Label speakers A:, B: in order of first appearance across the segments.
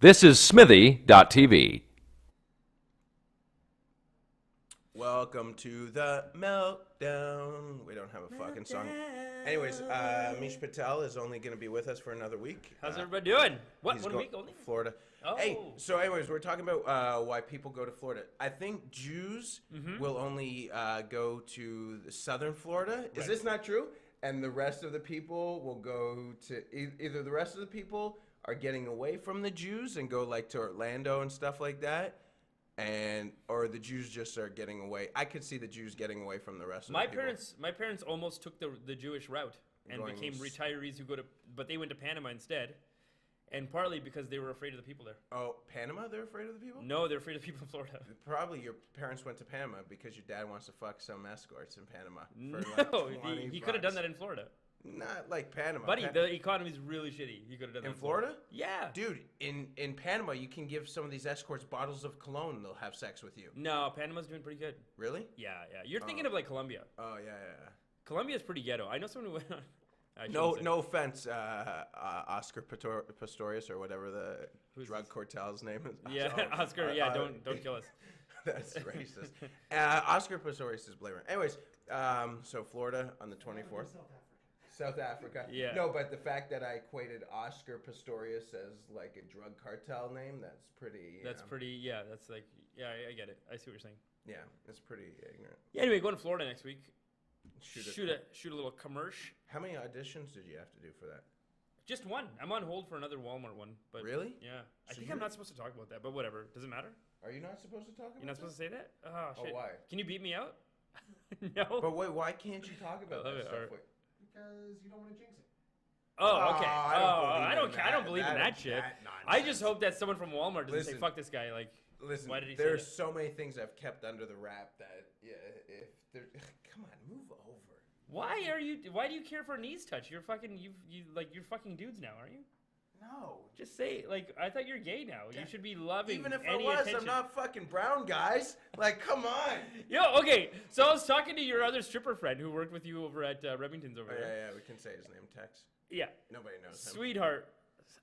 A: This is Smithy.tv.
B: Welcome to the Meltdown. We don't have a fucking song. Anyways, Amish Patel is only going to be with us for another week.
C: How's everybody doing? What,
B: He's
C: 1 week only?
B: Florida.
C: Oh.
B: Hey, so anyways, we're talking about why people go to Florida. I think Jews will only go to the southern Florida. Is this not true? And the rest of the people will go to either the rest of the people are getting away from the Jews and go like to Orlando and stuff like that, or the Jews just are getting away. I could see the Jews getting away from the rest of the people.
C: My parents almost took the Jewish route and became retirees who but they went to Panama instead, and partly because they were afraid of the people there.
B: Oh, Panama? They're afraid of the people?
C: No, they're afraid of the people in Florida.
B: Probably your parents went to Panama because your dad wants to fuck some escorts in Panama.
C: No, he could have done that in Florida.
B: Not like Panama.
C: Buddy, the economy's really shitty. He could have done that
B: in Florida?
C: Yeah.
B: Dude, in Panama, you can give some of these escorts bottles of cologne and they'll have sex with you.
C: No, Panama's doing pretty good.
B: Really?
C: Yeah. You're thinking of like Colombia.
B: Oh, yeah.
C: Colombia's pretty ghetto. I know someone who went on.
B: No offense, Oscar Pistorius or whatever the drug cartel's name is.
C: Yeah, Oscar. Yeah, don't kill us.
B: That's racist. Oscar Pistorius is blaming. Anyways, so Florida on the 24th. South Africa.
C: Yeah.
B: No, but the fact that I equated Oscar Pistorius as like a drug cartel name, that's pretty.
C: That's pretty. Yeah, that's like. Yeah, I get it. I see what you're saying.
B: Yeah, it's pretty ignorant.
C: Yeah. Anyway, going to Florida next week.
B: Shoot
C: a little commercial.
B: How many auditions did you have to do for that?
C: Just one. I'm on hold for another Walmart one. But
B: really?
C: Yeah. I think I'm not supposed to talk about that, but whatever. Does it matter?
B: Are you not supposed to talk about
C: You're not supposed to say that? Oh, shit.
B: Oh, why?
C: Can you beat me out? No.
B: But wait, why can't you talk about that stuff?
D: Because you don't want to jinx it.
C: Oh, okay.
B: I
C: I don't believe in that shit. I just hope that someone from Walmart doesn't say, fuck this guy. Like,
B: listen,
C: why did he
B: there's
C: say
B: so many things I've kept under the wrap that, if there, come on, move over.
C: Why do you care for a knees touch? You're fucking, you're fucking dudes now, aren't you?
B: No.
C: Just say, like, I thought you're gay now. You should be loving
B: Even if
C: any
B: I was,
C: attention.
B: I'm not fucking brown, guys. Like, come on.
C: Yo, okay. So I was talking to your other stripper friend who worked with you over at Remington's over there.
B: Yeah, we can say his name, Tex.
C: Yeah.
B: Nobody knows him.
C: Sweetheart.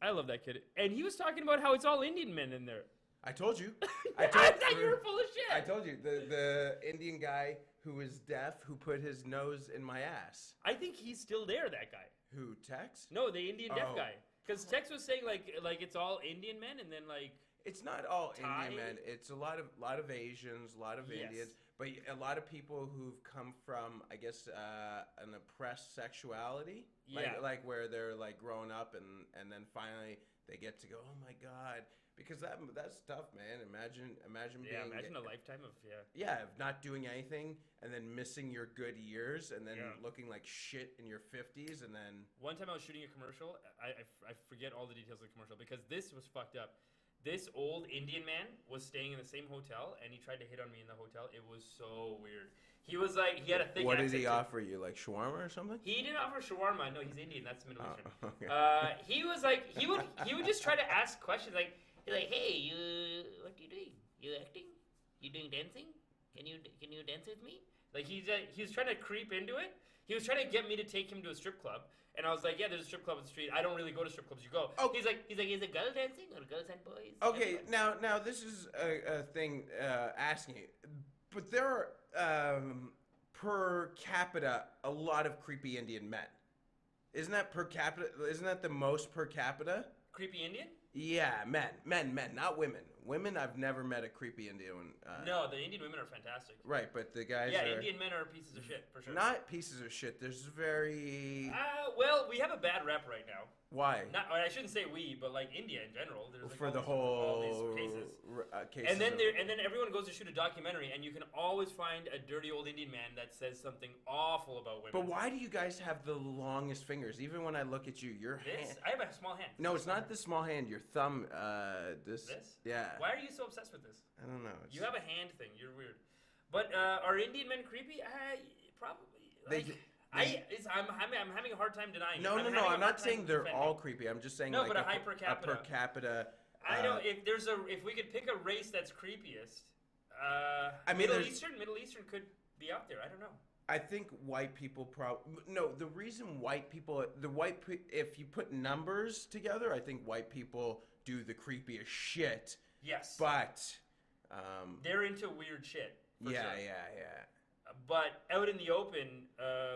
C: I love that kid. And he was talking about how it's all Indian men in there.
B: I told you.
C: I thought you were full of shit.
B: I told you. The Indian guy who was deaf who put his nose in my ass.
C: I think he's still there, that guy.
B: Who, Tex?
C: No, the Indian deaf guy. Because Tex was saying like it's all Indian men, and then like
B: it's not all
C: Thai?
B: Indian men. It's a lot of Asians, a lot of Indians, but a lot of people who've come from, I guess, an oppressed sexuality. Like where they're like growing up and then finally they get to go, oh my God. Because that's tough, man. Imagine
C: imagine a lifetime of
B: of not doing anything and then missing your good years and then looking like shit in your 50s and then.
C: One time I was shooting a commercial. I forget all the details of the commercial because this was fucked up. This old Indian man was staying in the same hotel and he tried to hit on me in the hotel. It was so weird. He was like, he had a thick accent.
B: What did he offer you, like shawarma or something?
C: He didn't offer shawarma. No, he's Indian. That's Middle Eastern.
B: Okay.
C: He was like, he would just try to ask questions like. He's like, hey, what are you doing? You acting? You doing dancing? Can you dance with me? Like he was trying to creep into it. He was trying to get me to take him to a strip club, and I was like, yeah, there's a strip club on the street. I don't really go to strip clubs. You go.
B: Oh.
C: He's like, is a girl dancing or girls and boys?
B: Okay, now this is a thing asking you, but there are per capita a lot of creepy Indian men. Isn't that per capita? Isn't that the most per capita?
C: Creepy Indian?
B: Yeah, men, not women. Women, I've never met a creepy Indian.
C: No, the Indian women are fantastic.
B: Right, but the guys
C: Yeah,
B: are
C: Indian men are pieces of shit, for sure.
B: not pieces of shit. There's very...
C: Well, we have a bad rep right now.
B: Why?
C: I shouldn't say we, but like India in general. There's like
B: For the
C: all
B: whole
C: these cases.
B: cases.
C: And then everyone goes to shoot a documentary, and you can always find a dirty old Indian man that says something awful about women.
B: But why do you guys have the longest fingers? Even when I look at you, your hand...
C: I have a small hand.
B: No, it's not the small hand. Your thumb,
C: This?
B: Yeah.
C: Why are you so obsessed with this?
B: I don't know.
C: You have a hand thing. You're weird. But are Indian men creepy? Probably. I'm having a hard time denying.
B: No. I'm not saying they're all creepy. I'm just saying
C: no,
B: like
C: but a high per capita.
B: A per capita.
C: I know if we could pick a race that's creepiest.
B: I mean,
C: Middle Eastern could be up there. I don't know.
B: I think white people the reason white people if you put numbers together, I think white people do the creepiest shit.
C: Yes.
B: But
C: they're into weird shit. For
B: yeah,
C: sure.
B: yeah.
C: But out in the open,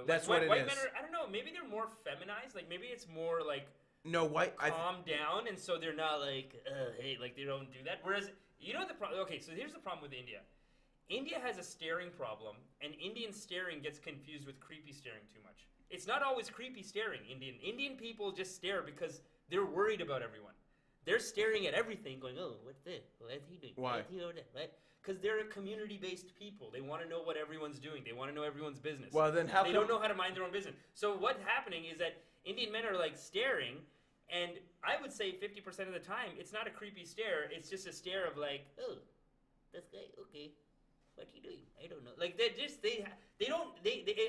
B: That's
C: like,
B: what it
C: white
B: is.
C: men are, I don't know, maybe they're more feminized. Like, maybe it's more, like,
B: No, white.
C: calm down, and so they're not, like, hey, like, they don't do that. Whereas, you know the problem? Okay, so here's the problem with India. India has a staring problem, and Indian staring gets confused with creepy staring too much. It's not always creepy staring, Indian people just stare because they're worried about everyone. They're staring at everything going, oh, what's this? What's he doing?
B: Why?
C: What's he doing? Right? Because they're a community-based people. They want to know what everyone's doing. They want to know everyone's business.
B: Well, then how
C: They
B: come-
C: don't know how to mind their own business. So what's happening is that Indian men are, like, staring, and I would say 50% of the time, it's not a creepy stare. It's just a stare of, like, oh, this guy, okay. What are you doing? I don't know. Like, they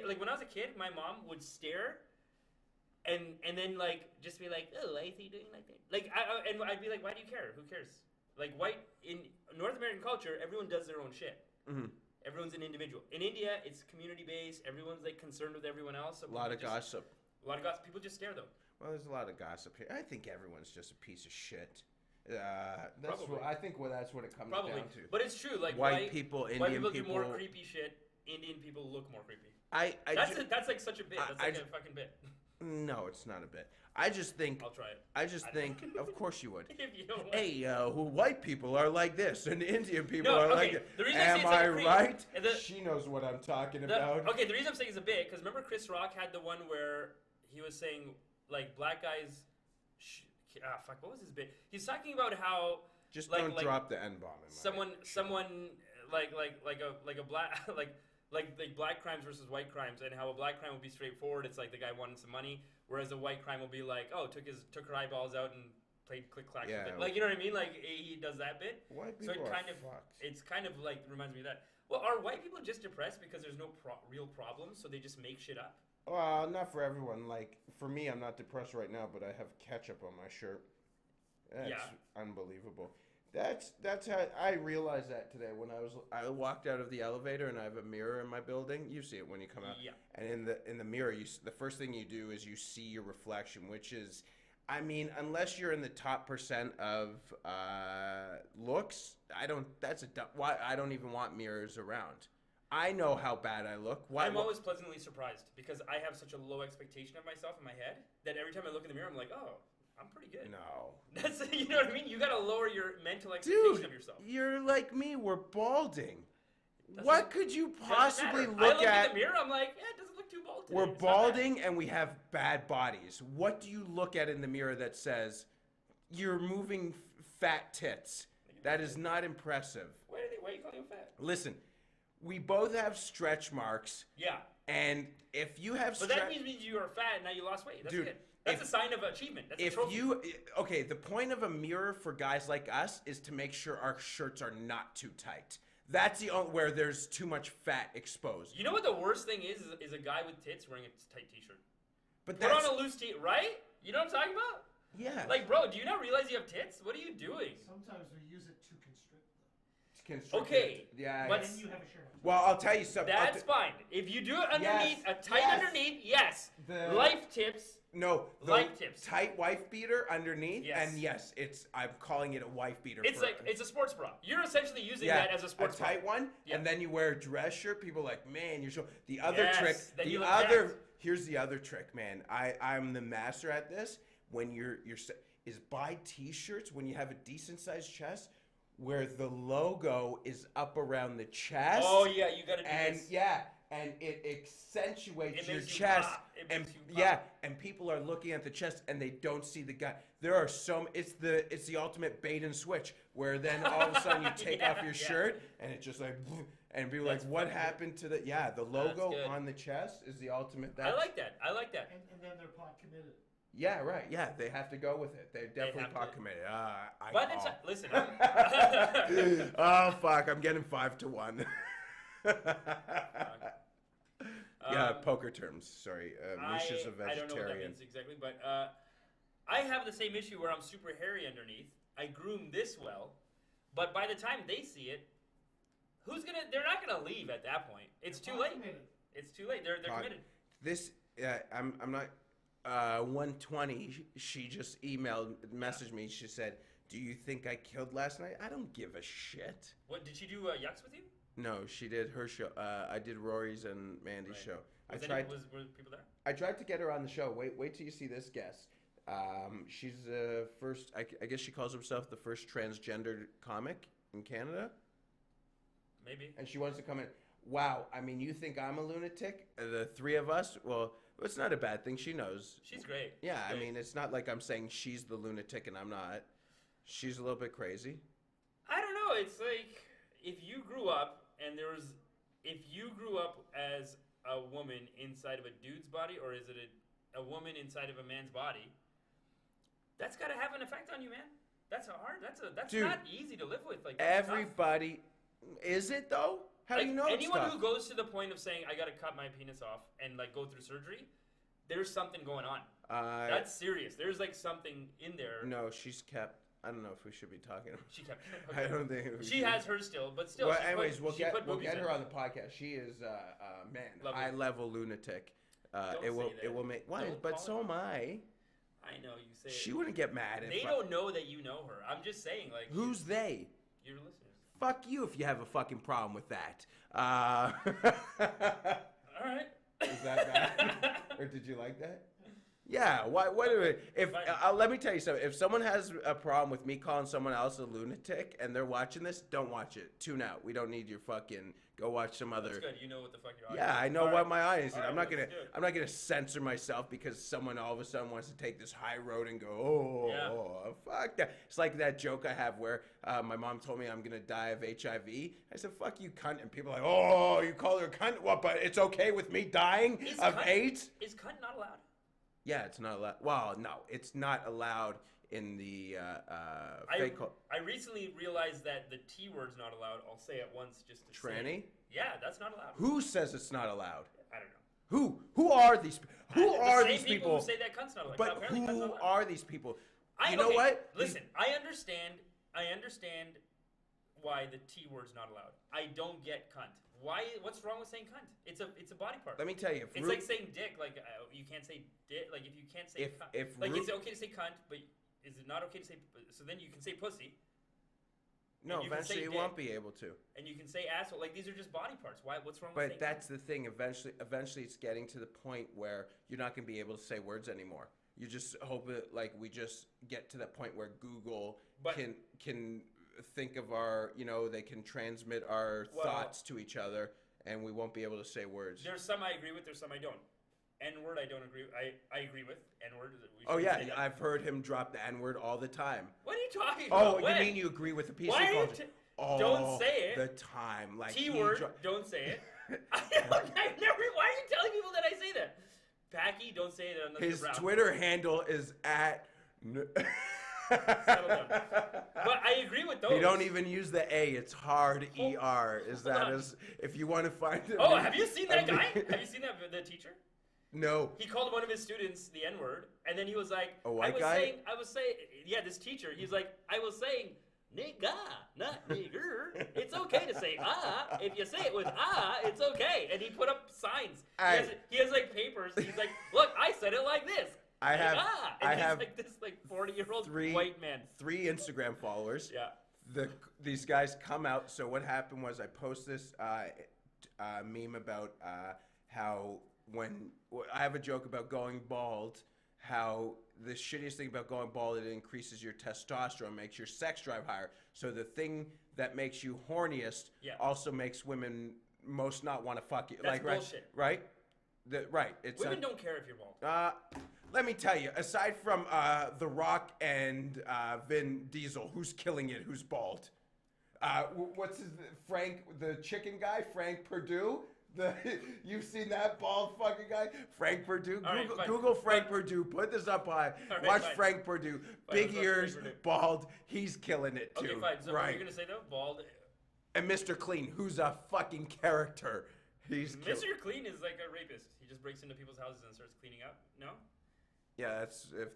C: like, when I was a kid, my mom would stare and then, like, just be like, oh, why is he doing like that? Like, and I'd be like, why do you care? Who cares? Like, in North American culture, everyone does their own shit.
B: Mm-hmm.
C: Everyone's an individual. In India, it's community-based. Everyone's, like, concerned with everyone else. So
B: A lot of gossip.
C: A lot of gossip. People just stare, though.
B: Well, there's a lot of gossip here. I think everyone's just a piece of shit. That's
C: Probably.
B: I think that's what it comes
C: Probably.
B: down to.
C: But it's true. Like,
B: White people,
C: white
B: Indian
C: people,
B: people
C: do more creepy shit. Indian people look more creepy.
B: That's
C: That's like such a bit. That's like a fucking bit.
B: No, it's not a bit. I just think.
C: I'll try it.
B: I just think. Of course you would.
C: If you don't want
B: Hey, white people are like this, and Indian people
C: No,
B: are
C: okay,
B: like that.
C: the reason I say
B: Am
C: it's
B: I
C: like a creep-
B: right?
C: the-
B: She knows what I'm talking about.
C: Okay, the reason I'm saying it's a bit, because remember Chris Rock had the one where he was saying, like, black guys... what was his bit? He's talking about how...
B: Just
C: like,
B: don't drop the N-bomb.
C: Someone, like a black... like black crimes versus white crimes, and how a black crime will be straightforward. It's like the guy wanted some money, whereas a white crime will be like, oh, took her eyeballs out and played click clack.
B: Yeah.
C: Like, you know what I mean? Like, he does that bit.
B: White
C: So
B: people
C: it
B: are
C: kind of
B: fucked.
C: it's kind of like reminds me of that. Well, are white people just depressed because there's no real problems, so they just make shit up?
B: Well, not for everyone. Like, for me, I'm not depressed right now, but I have ketchup on my shirt. That's unbelievable. That's how I realized that today when I walked out of the elevator and I have a mirror in my building. You see it when you come out.
C: Yeah.
B: And in the mirror, the first thing you do is you see your reflection, which is, I mean, unless you're in the top % of looks, why I don't even want mirrors around. I know how bad I look.
C: I'm always pleasantly surprised because I have such a low expectation of myself in my head that every time I look in the mirror, I'm like, oh, I'm pretty good.
B: No.
C: That's, you know what I mean? You gotta lower your mental expectation of yourself.
B: You're like me. We're balding.
C: Doesn't-
B: What could you
C: Doesn't
B: possibly
C: matter.
B: look
C: I look
B: at?
C: in the mirror, I'm like, yeah, it doesn't look too bald today.
B: We're
C: It's not bad.
B: balding and we have bad bodies. What do you look at in the mirror that says you're moving fat tits? That is not impressive.
C: Why are you calling him fat?
B: Listen, we both have stretch marks,
C: Yeah.
B: and if you have
C: But that means you are fat and now you lost weight. That's
B: Dude,
C: good. That's
B: if-
C: a sign of achievement. That's a
B: if
C: trophy.
B: okay, the point of a mirror for guys like us is to make sure our shirts are not too tight. That's the only where there's too much fat exposed.
C: You know what the worst thing is a guy with tits wearing a tight t-shirt.
B: But
C: Put
B: that's
C: on a loose tee, right? You know what I'm talking about?
B: yeah.
C: Like, bro, do you not realize you have tits? What are you doing?
D: Sometimes we use it to constrict them.
B: Constricted.
C: Okay,
B: Yeah.
C: but-
D: Then you have a shirt on.
B: Well, I'll tell you something.
C: That's fine. If you do it underneath,
B: Yes,
C: a tight
B: yes.
C: underneath, yes.
B: The-
C: Life tips.
B: No, the
C: Life tips.
B: tight wife beater underneath,
C: Yes.
B: and yes, I'm calling it a wife beater.
C: It's
B: for,
C: like it's a sports bra. You're essentially using
B: yeah,
C: that as a sports bra.
B: tight one,
C: Yeah.
B: and then you wear a dress shirt. People are like, man, you're so. The other
C: Yes,
B: trick,
C: then
B: the
C: you look
B: other.
C: jacked.
B: Here's the other trick, man. I'm the master at this. When is buy T-shirts when you have a decent sized chest, where the logo is up around the chest.
C: Oh yeah, you gotta do
B: And
C: this.
B: yeah, and it accentuates
C: It
B: your
C: makes you
B: chest,
C: pop. It
B: and
C: makes you pop.
B: yeah, and people are looking at the chest and they don't see the guy. There are it's the ultimate bait and switch where then all of a sudden you take off
C: Yeah,
B: your
C: yeah.
B: shirt and it just like and be like,
C: That's
B: what
C: fucking
B: happened to the the logo
C: good.
B: on the chest is the ultimate.
C: I like that. I like that.
D: And then they're pot committed.
B: Yeah, right. Yeah, they have to go with it. They're definitely
C: have
B: pot
C: to.
B: committed.
C: But it's listen.
B: Oh fuck! I'm getting 5-1. Yeah, poker terms. Sorry, Mish is a
C: I don't know what that
B: vegetarian.
C: means exactly, but I have the same issue where I'm super hairy underneath. I groom this well, but by the time they see it, they're not gonna leave at that point. It's too late.
D: Committed.
C: It's too late. They're committed.
B: This, I'm not. 120. She just messaged me. She said, Do you think I killed last night? I don't give a shit.
C: What did she do? Yucks with you?
B: No, she did her show. I did Rory's and Mandy's
C: Right.
B: show.
C: Were people there?
B: I tried to get her on the show. Wait till you see this guest. She's the first. I guess she calls herself the first transgender comic in Canada.
C: Maybe.
B: And she wants to come in. Wow. I mean, you think I'm a lunatic? The three of us. Well, it's not a bad thing. She knows.
C: She's great.
B: Yeah.
C: She's
B: I
C: great.
B: mean, it's not like I'm saying she's the lunatic and I'm not. She's a little bit crazy.
C: I don't know. It's like if you grew up as a woman inside of a dude's body, or is it a woman inside of a man's body? That's got to have an effect on you, man. That's hard. That's
B: Dude,
C: not easy to live with. Like that's tough.
B: everybody, is it though? How do you know?
C: Anyone
B: it's
C: who goes to the point of saying I got to cut my penis off and like go through surgery, there's something going on. That's serious. There's like something in there.
B: No, she's kept. I don't know if we should be talking.
C: She kept.
B: I don't think
C: She has hers still, but still.
B: Well,
C: she
B: anyways,
C: put,
B: we'll
C: she
B: get
C: put
B: we'll
C: boobies
B: get
C: in.
B: her on the podcast. She is man,
C: Lovely.
B: high level lunatic.
C: Don't
B: It will
C: say that.
B: it will make why?
C: Don't
B: But
C: call
B: so
C: her.
B: am I.
C: I know you say.
B: She
C: it.
B: wouldn't get mad if
C: They don't know that you know her. I'm just saying, like.
B: Who's they?
C: Your listeners.
B: Fuck you if you have a fucking problem with that.
C: All right.
B: Is that bad? Or did you like that? Yeah. Why? What? If let me tell you something. If someone has a problem with me calling someone else a lunatic and they're watching this, don't watch it. Tune out. We don't need your fucking. Go watch some other.
C: That's good. You know what the fuck your
B: Yeah,
C: audience
B: I
C: is.
B: know
C: All
B: what
C: right.
B: my audience is.
C: All right,
B: I'm not
C: let's
B: gonna.
C: do it.
B: I'm not gonna censor myself because someone all of a sudden wants to take this high road and go, oh,
C: Yeah.
B: oh, fuck that. It's like that joke I have where my mom told me I'm gonna die of HIV. I said, fuck you, cunt, and people are like, oh, you call her a cunt? What? But it's okay with me dying of AIDS?
C: Is cunt not allowed?
B: Yeah, it's not allowed. Well, no, it's not allowed in the fake.
C: I recently realized that the T word's not allowed. I'll say it once just to say
B: Tranny?
C: it. Yeah, that's not allowed.
B: Who says it's not allowed?
C: I don't know.
B: Who are these? Who are
C: the
B: these
C: same
B: people?
C: who say that cunt's not allowed.
B: But
C: Apparently cunt's
B: who
C: not allowed.
B: are these people? You know
C: okay,
B: what?
C: Listen, I understand why the T word's not allowed. I don't get cunt. Why? What's wrong with saying cunt? It's a body part.
B: Let me tell you.
C: It's like saying dick. Like you can't say dick. Like if you can't say cunt. It's okay to say cunt, but is it not okay to say? So then you can say pussy.
B: No,
C: you can say
B: eventually you
C: dick.
B: won't be able to.
C: And you can say asshole. Like these are just body parts. Why? What's wrong with saying
B: But that's the thing. Eventually, it's getting to the point where you're not going to be able to say words anymore. You just hope it, like we just get to that point where Google can think of our, they can transmit our thoughts to each other, and we won't be able to say words.
C: There's some I agree with. There's some I don't. N-word I don't agree. I agree with N-word.
B: Oh yeah, I've heard him drop the N-word all the time.
C: What are you talking about?
B: Oh,
C: When?
B: you mean you agree with the PC
C: Why are you
B: culture?
C: don't say it.
B: The time, like
C: T-word, don't say it. I've never. Why are you telling people that I say that? Packy, don't say it unless
B: His
C: you're brown.
B: Twitter handle is at.
C: Settle down. But I agree with those.
B: You don't even use the A. It's hard ER. Is that
C: on.
B: as if you want to find it?
C: Oh, have you seen that guy? Have you seen that the teacher?
B: No.
C: He called one of his students the N-word, and then he was like,
B: A white guy?
C: I was saying, yeah, this teacher. He's like, I was saying, nigga, not nigger. It's okay to say If you say it with it's okay. And he put up signs. He has like papers. He's like, look, I said it like this.
B: I have
C: like this 40-year-old white man.
B: 3 Instagram followers.
C: Yeah.
B: These guys come out. So what happened was I post this meme about how I have a joke about going bald, how the shittiest thing about going bald, it increases your testosterone, makes your sex drive higher. So the thing that makes you horniest also makes women most not want to fuck you.
C: That's bullshit.
B: Right? Right. It's
C: Women don't care if you're bald.
B: Let me tell you, aside from The Rock and Vin Diesel, who's killing it, who's bald? What's his Frank, the chicken guy, Frank Perdue? You've seen that bald fucking guy, Frank Perdue. Google Frank Perdue. Put this up high. Watch Frank Perdue. Big ears, bald. He's killing it too.
C: Okay, fine. So what are you gonna say though? Bald.
B: And Mr. Clean, who's a fucking character.
C: Mr. Clean is like a rapist. He just breaks into people's houses and starts cleaning up. No.
B: Yeah,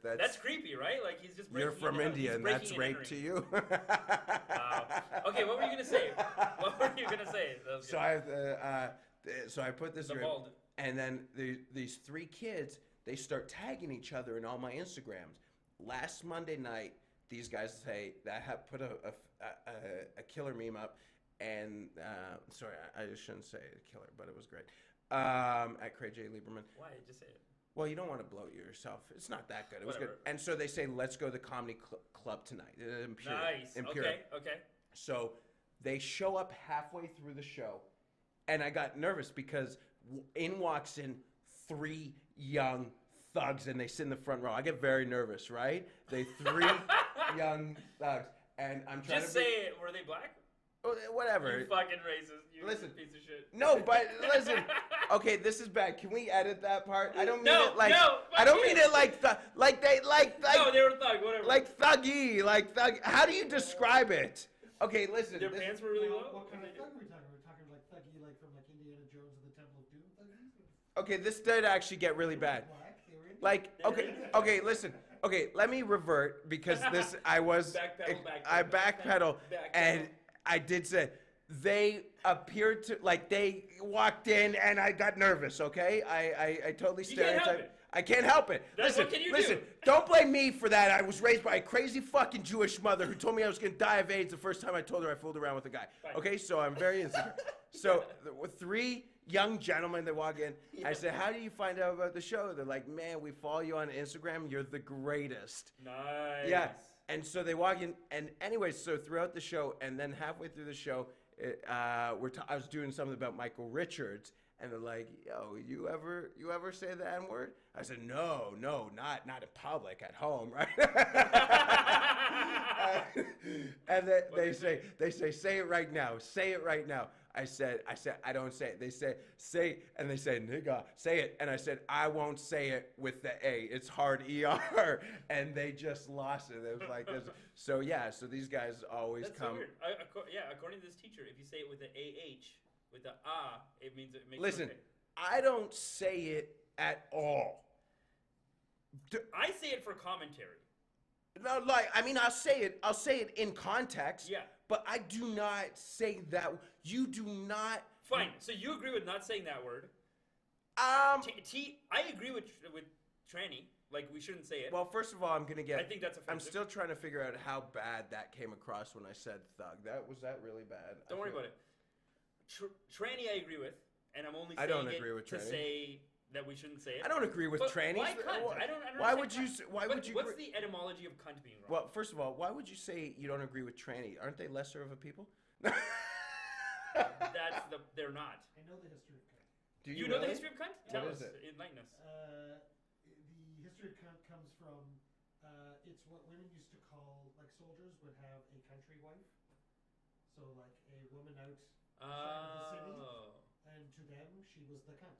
C: that's creepy, right? Like he's just.
B: You're from India, and that's rape to you.
C: Okay, what were you gonna say? What were you gonna say?
B: So I have so I put this.
C: The bald.
B: And then these 3 kids, they start tagging each other in all my Instagrams. Last Monday night, these guys say that have put a killer meme up, and sorry, I shouldn't say killer, but it was great. At Craig J. Lieberman.
C: Why? Just say it.
B: Well, you don't want to bloat yourself. It's not that good. It was
C: Whatever.
B: good. And so they say, let's go to the comedy club tonight.
C: Nice.
B: Imperial.
C: Okay.
B: So they show up halfway through the show, and I got nervous because in walks in 3 young thugs, and they sit in the front row. I get very nervous, right? They 3 young thugs, and I'm trying
C: Just
B: to
C: say it. Were they black?
B: whatever.
C: You fucking racist. You
B: Listen.
C: piece of shit.
B: No, but listen. Okay, this is bad. Can we edit that part? I don't mean
C: No,
B: it like.
C: no,
B: I don't
C: fuck
B: mean
C: you.
B: it like like.
C: No, they were thug. Whatever.
B: Like thuggy, like thug. How do you describe it? Okay, listen.
C: Their pants were really low.
D: What kind of thug are we talking? Are we talking like thuggy, like from like Indiana Jones and the Temple of Doom thuggies?
B: Okay, this did actually get really bad.
D: Black, they were Indian.
B: Like, okay, listen. Okay, let me revert because this I was I backpedal and I did say they appeared to like they walked in and I got nervous. Okay, I totally
C: You can't help
B: stereotyped.
C: it.
B: I can't help it.
C: What can you
B: listen,
C: do?
B: don't blame me for that. I was raised by a crazy fucking Jewish mother who told me I was gonna die of AIDS the first time I told her I fooled around with a guy.
C: Fine.
B: Okay, so I'm very insecure. So with 3 young gentlemen that walk in, I said, "How do you find out about the show?" They're like, "Man, we follow you on Instagram. You're the greatest."
C: Nice.
B: Yeah. And so they walk in, and anyways, so throughout the show, and then halfway through the show, I was doing something about Michael Richards, and they're like, "Yo, you ever say the N word?" I said, "No, not in public, at home, right?" And they say, "Say it right now. Say it right now." I said, "I don't say it." They say, and they say, "Nigga, say it." And I said, "I won't say it with the A. It's hard ER." And they just lost it. It was like this. So yeah, so these guys always
C: That's
B: come.
C: so weird. According to this teacher, if you say it with the AH, with the it means it makes
B: Listen,
C: it okay.
B: I don't say it at all.
C: I say it for commentary.
B: No, like I mean, I'll say it in context.
C: Yeah.
B: But I do not say that. You do not.
C: Fine. So you agree with not saying that word?
B: I
C: agree with tranny. Like we shouldn't say it.
B: Well, first of all, I'm gonna get.
C: I think that's
B: I'm
C: offensive.
B: still trying to figure out how bad that came across when I said thug. Was that really bad?
C: Don't worry about it. Tranny, I agree with, and I'm only saying
B: I don't agree with
C: to
B: tranny.
C: say that we shouldn't say it.
B: I don't agree with
C: But
B: trannies.
C: why cunt? I don't understand.
B: Why would you?
C: cunt.
B: Why would you?
C: What's the etymology of cunt being wrong?
B: Well, first of all, why would you say you don't agree with tranny? Aren't they lesser of a people?
C: They're not.
D: I know the history of cunt.
B: Do
C: You know the
B: really?
C: history of cunt?
B: What
C: Tell
B: is
C: us.
B: it?
C: Enlighten us.
D: The history of cunt comes from it's what women used to call, like soldiers would have a country wife. So like a woman out of the city, and to them she was the cunt.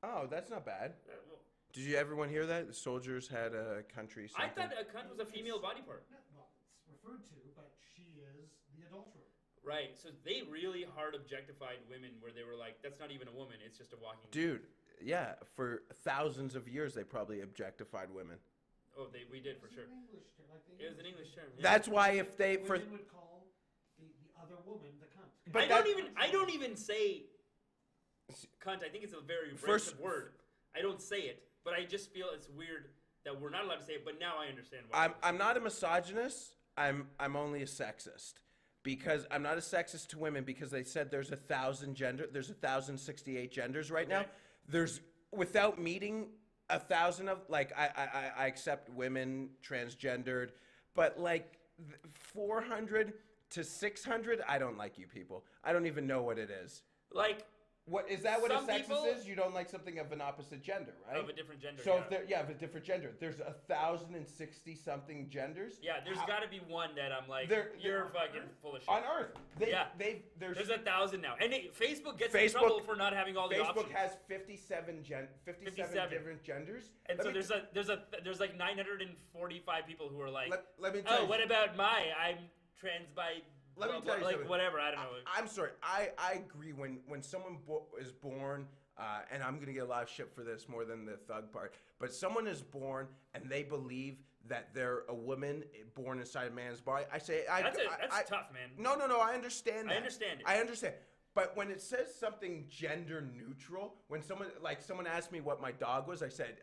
B: Oh, that's not bad.
C: Well,
B: Did you everyone hear that? The soldiers had a country.
C: I
B: Something.
C: thought a cunt was a female body part.
D: No, well, it's referred to, but she is the adulterer.
C: Right. So they really hard objectified women where they were like, that's not even a woman, it's just a walking
B: Dude, yeah, for thousands of years they probably objectified women.
C: Oh, we did for
D: It's
C: sure.
D: an English term, like the
C: It was an English term. Yeah.
B: That's why if they for
D: women would call the other woman the cunt.
B: But
C: I don't even say cunt. I think it's a very abrasive word. I don't say it, but I just feel it's weird that we're not allowed to say it. But now I understand why.
B: I'm not a misogynist. I'm only a sexist. Because I'm not a sexist to women because they said there's 1,068 genders right now. There's without meeting 1,000 of like I accept women, transgendered, but like 400 to 600, I don't like you people. I don't even know what it is.
C: Like
B: What is that? What a
C: Some
B: sexist
C: people-
B: is? You don't like something of an opposite gender, right?
C: of a different gender.
B: So
C: yeah.
B: if of a different gender, there's 1,060 something genders.
C: Yeah, there's got to be one that I'm like,
B: There-
C: you're fucking full of shit.
B: On Earth.
C: Yeah.
B: There's
C: There's 1,000 now, and Facebook gets in trouble for not having all the
B: Facebook
C: options.
B: has 57 different genders.
C: And
B: Let
C: so
B: me
C: there's like 945 people who are like,
B: let me tell
C: oh,
B: you.
C: what about I'm trans by
B: Let me
C: blah,
B: tell you
C: blah, like
B: something.
C: whatever, I don't know.
B: I'm sorry. I agree when someone is born, and I'm gonna get a lot of shit for this more than the thug part. But someone is born and they believe that they're a woman born inside a man's body. I say
C: That's tough, man.
B: No. I understand that.
C: I understand it.
B: I understand. But when it says something gender neutral, when someone asked me what my dog was, I said,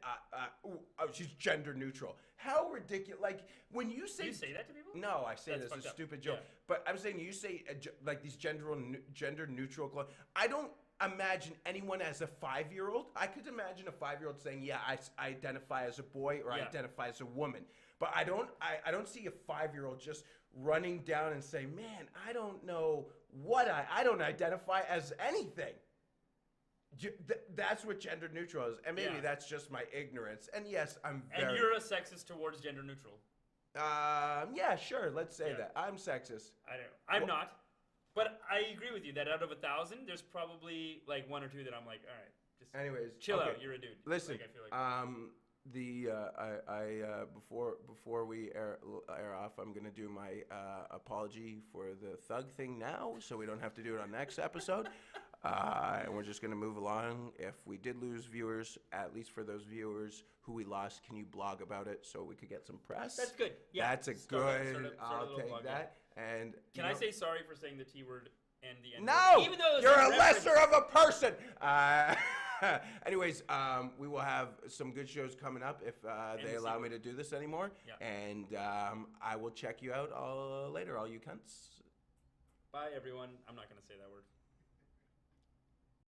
B: she's gender neutral. How ridiculous! Like when you say,
C: Do you say that to people?
B: no, I say
C: That's
B: it as a
C: fucked up.
B: stupid joke.
C: Yeah.
B: But I'm saying you say like these gender neutral clothes. I don't imagine anyone as a 5-year-old. I could imagine a 5-year-old saying, "Yeah, I identify as a boy or I
C: Yeah.
B: identify as a woman." But I don't see a 5-year-old just running down and saying, "Man, I don't know what I don't identify as anything." That's what gender neutral is, and maybe
C: Yeah.
B: that's just my ignorance. And yes, I'm
C: And
B: very.
C: you're a sexist towards gender neutral.
B: Yeah, sure. Let's say
C: Yeah.
B: that I'm sexist.
C: I don't. I'm not. But I agree with you that out of 1,000, there's probably like 1 or 2 that I'm like, all right, just
B: Anyways,
C: chill
B: okay.
C: out. You're a dude.
B: Listen,
C: Like, I feel like
B: before we air off, I'm gonna do my apology for the thug thing now, so we don't have to do it on next episode. And we're just gonna move along. If we did lose viewers, at least for those viewers who we lost, can you blog about it so we could get some press?
C: that's good. Yeah,
B: That's a
C: start
B: good.
C: a
B: I'll
C: little
B: take
C: blog,
B: that. And
C: Can I say sorry for saying the T word and the N word?
B: no?
C: Even though it was
B: You're a
C: reference.
B: lesser of a person. Anyways, we will have some good shows coming up if they
C: the
B: allow
C: C
B: me to do this anymore.
C: Yeah.
B: And I will check you out all later, all you cunts.
C: Bye, everyone. I'm not going to say that word.